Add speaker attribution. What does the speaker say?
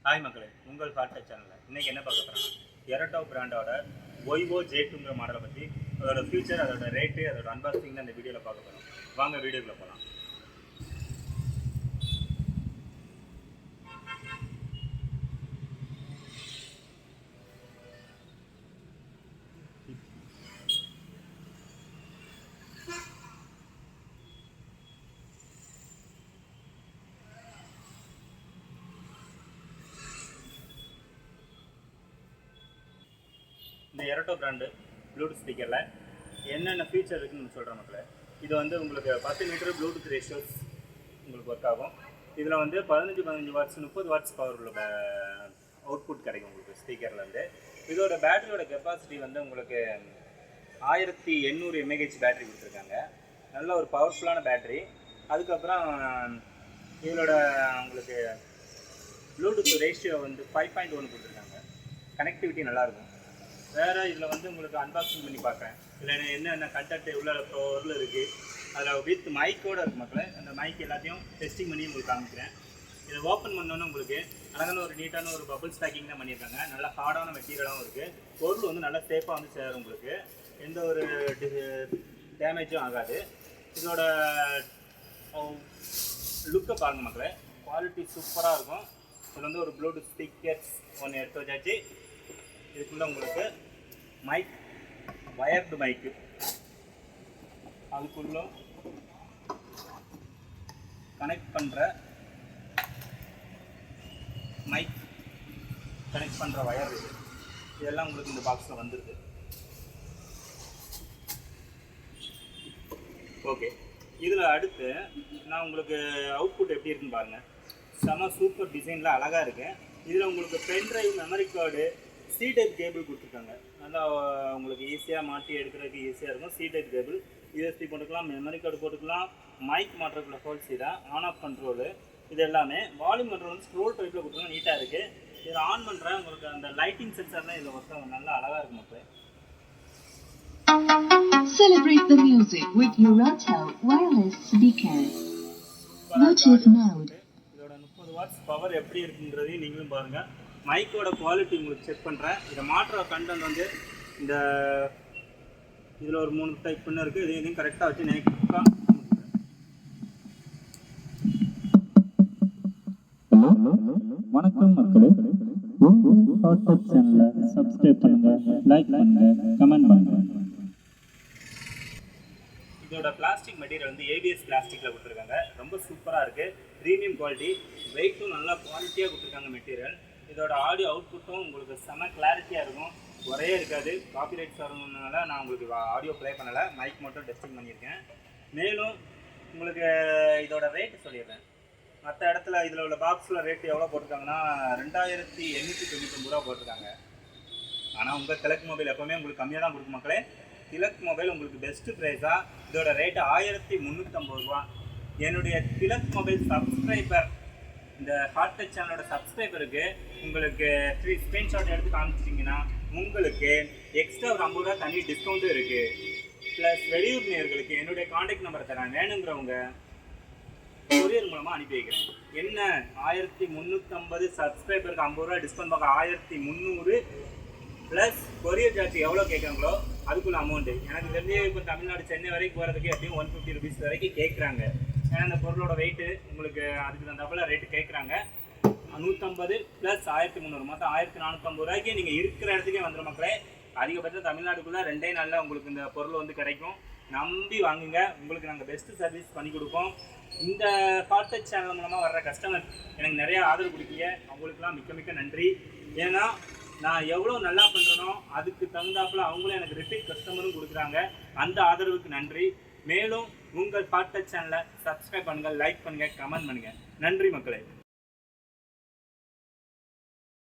Speaker 1: Hi மக்களே, உங்கள் hot touch சேனலில் இன்றைக்கி என்ன பார்க்க போகிறோம்னா எரட்டோ பிராண்டோட ஒய்வோ J2ங்கிற மாடலை பற்றி அதோட ஃபியூச்சர், அதோட ரேட்டு, அதோட அன்பாக்சிங் தான் இந்த வீடியோவில் பார்க்க போகிறோம். வாங்க வீடியோக்குள்ளே போகலாம். இந்த எரட்டோ பிராண்டு ப்ளூடூத் ஸ்பீக்கரில் என்னென்ன ஃபீச்சர் இருக்குன்னு சொல்கிற மக்களே. இது வந்து உங்களுக்கு 10 மீட்டர் ப்ளூடூத் ரேஷியோஸ் உங்களுக்கு ஒர்க் ஆகும். இதில் வந்து 15 வாட்ஸ் 30 வாட்ஸ் பவர் உள்ள அவுட்புட் கிடைக்கும் உங்களுக்கு ஸ்பீக்கர்லேருந்து. இதோட பேட்டரியோட கெப்பாசிட்டி வந்து உங்களுக்கு 1800 mAh பேட்டரி கொடுத்துருக்காங்க. நல்ல ஒரு பவர்ஃபுல்லான பேட்டரி. அதுக்கப்புறம் இதோட உங்களுக்கு ப்ளூடூத் ரேஷியோ வந்து 5.1 கொடுத்துருக்காங்க. கனெக்டிவிட்டி நல்லாயிருக்கும். வேறு இதில் வந்து உங்களுக்கு அன்பாக்சிங் பண்ணி பார்க்குறேன். இதில் என்னென்ன கண்டென்ட் உள்ள பொருள் இருக்குது, அதில் வித் மைக்கோடு இருக்குது மக்களே. அந்த மைக் எல்லாத்தையும் டெஸ்டிங் பண்ணி உங்களுக்கு காமிக்கிறேன். இதை ஓப்பன் பண்ணோன்னே உங்களுக்கு அழகான ஒரு நீட்டான ஒரு பபிள்ஸ் பேக்கிங் தான் பண்ணியிருக்காங்க. நல்லா ஹார்டான மெட்டீரியலாகவும் இருக்குது. பொருள் வந்து நல்லா சேஃபாக வந்து சேரும். உங்களுக்கு எந்த ஒரு டேமேஜும் ஆகாது. இதோட லுக்கை பாருங்கள் மக்களே, குவாலிட்டி சூப்பராக இருக்கும். இதில் வந்து ஒரு ப்ளூடூத் ஸ்பீக்கர்ஸ் ஒன்று எடுத்து வச்சாச்சு. இதுக்குள்ள உங்களுக்கு மைக், வயர்டு மைக்கு, அதுக்குள்ள கனெக்ட் பண்ணுற மைக், கனெக்ட் பண்ணுற வயர், இதெல்லாம் உங்களுக்கு இந்த பாக்ஸில் வந்துடுது. ஓகே, இதில் அடுத்து நான் உங்களுக்கு அவுட்புட் எப்படி இருக்குன்னு பாருங்கள். செம சூப்பர் டிசைனில் அழகாக இருக்குது. இதில் உங்களுக்கு pen drive, memory card, C type cable கொடுத்துருக்காங்க. நல்லா உங்களுக்கு ஈஸியாக மாட்டி எடுக்கிறதுக்கு ஈஸியாக இருக்கும். C டைப் கேபிள், USB போட்டுக்கலாம், மெமரி கார்டு போட்டுக்கலாம். மைக் மாட்டுறதுக்குள்ள ஹோல்ஸ் தான், ஆன் ஆஃப் கண்ட்ரோலு, இது எல்லாமே. வால்யூம் கண்ட்ரோல் வந்து ஸ்க்ரோல் டைப்பில் கொடுத்துருக்காங்க. நீட்டாக இருக்குது. இதை ஆன் பண்ணுறேன். உங்களுக்கு அந்த லைட்டிங் சென்சார்லாம் இதில் ஒர்க் ஆகும். நல்லா அழகாக இருக்கும் மக்களே.
Speaker 2: Celebrate the music with your Wats wireless speaker. Bluetooth mode.
Speaker 1: இதோட 30 வாட்ஸ் பவர் எப்படி இருக்குங்கிறதையும் நீங்களும் பாருங்கள். மைக்கோட குவாலிட்டி உங்களுக்கு செக் பண்ணுறேன். இதை மாற்றுற கண்டென்ட் வந்து இந்த இதில் ஒரு 3 டைப் பண்ண இருக்குது. இதையும் கரெக்டாக வச்சு நேக்காக.
Speaker 3: வணக்கம் மக்களே, ஹாட் டச் சேனலை சப்ஸ்கிரைப் பண்ணுங்க, லைக் பண்ணுங்க, கமெண்ட் பண்ணுங்க.
Speaker 1: இதோட பிளாஸ்டிக் மெட்டீரியல் வந்து ABS பிளாஸ்டிக்கில் கொடுத்துருக்காங்க. ரொம்ப சூப்பராக இருக்குது. ப்ரீமியம் குவாலிட்டி, வெயிட்டும் நல்லா குவாலிட்டியாக கொடுத்துருக்காங்க மெட்டீரியல். இதோட ஆடியோ அவுட்புட்டும் உங்களுக்கு செம கிளாரிட்டியாக இருக்கும். ஒரே இருக்காது. காப்பிரைட்ஸ் வரணுனால நான் உங்களுக்கு ஆடியோ ப்ளே பண்ணலை, மைக் மட்டும் டெஸ்டிங் பண்ணியிருக்கேன். மேலும் உங்களுக்கு இதோட ரேட்டு சொல்லிடுறேன். மற்ற இடத்துல இதில் உள்ள பாக்ஸில் ரேட்டு எவ்வளோ போட்டிருக்காங்கன்னா 2899 ரூபா போட்டிருக்காங்க. ஆனால் உங்கள் திலக் மொபைல் எப்போவுமே உங்களுக்கு கம்மியாக தான் கொடுக்கும் மக்களே. திலக் மொபைல் உங்களுக்கு பெஸ்ட்டு ப்ரைஸாக இதோட ரேட்டு 1350 ரூபா. என்னுடைய திலக் மொபைல் சப்ஸ்கிரைபர், இந்த ஹாட் டச் சேனலோட சப்ஸ்கிரைபருக்கு உங்களுக்கு 3 ஸ்க்ரீன்ஷாட் எடுத்து காமிச்சிட்டிங்கன்னா உங்களுக்கு எக்ஸ்ட்ரா ஒரு 50 ரூபா தனி டிஸ்கவுண்ட்டும் இருக்குது. ப்ளஸ் வெளியூர் நேயர்களுக்கு என்னுடைய காண்டாக்ட் நம்பரை தரேன். வேணுங்கிறவங்க கொரியர் மூலமாக அனுப்பி வைக்கிறேன். என்ன 1350 சப்ஸ்கிரைபருக்கு 50 ரூபா டிஸ்கவுண்ட் பார்க்க 1300 ப்ளஸ் கொரியர் சார்ஜ் எவ்வளோ கேட்குறாங்களோ அதுக்குள்ள அமௌண்ட்டு. எனக்கு தெரிஞ்சு இப்போ தமிழ்நாடு சென்னை வரைக்கும் போகிறதுக்கு எப்படியும் 150 ருபீஸ் வரைக்கும் கேட்குறாங்க. ஏன்னா அந்த பொருளோட வெயிட்டு உங்களுக்கு அதுக்கு தகுந்தாப்புல ரேட்டு கேட்குறாங்க. 150 ப்ளஸ் 1300 மொத்தம் 1450 ரூபாய்க்கு நீங்கள் இருக்கிற இடத்துக்கே வந்துடும் மக்களே. அதிகபட்சம் தமிழ்நாடுக்குள்ளே 2 நாளில் உங்களுக்கு இந்த பொருள் வந்து கிடைக்கும். நம்பி வாங்குங்க. உங்களுக்கு நாங்கள் பெஸ்ட்டு சர்வீஸ் பண்ணி கொடுப்போம். இந்த ஹாட் டச் சேனல் மூலமாக வர்ற கஸ்டமர் எனக்கு நிறைய ஆதரவு கொடுக்கீங்க. அவங்களுக்குலாம் மிக்க மிக்க நன்றி. ஏன்னா நான் எவ்வளோ நல்லா பண்ணுறனோ அதுக்கு தகுந்தாப்புல அவங்களும் எனக்கு ரிப்பீட் கஸ்டமரும் கொடுக்குறாங்க. அந்த ஆதரவுக்கு நன்றி. மேலும் உங்கள் ஹாட் டச் சேனலை சப்ஸ்கிரைப் பண்ணுங்கள், லைக் பண்ணுங்கள், கமெண்ட் பண்ணுங்கள். நன்றி மக்களே.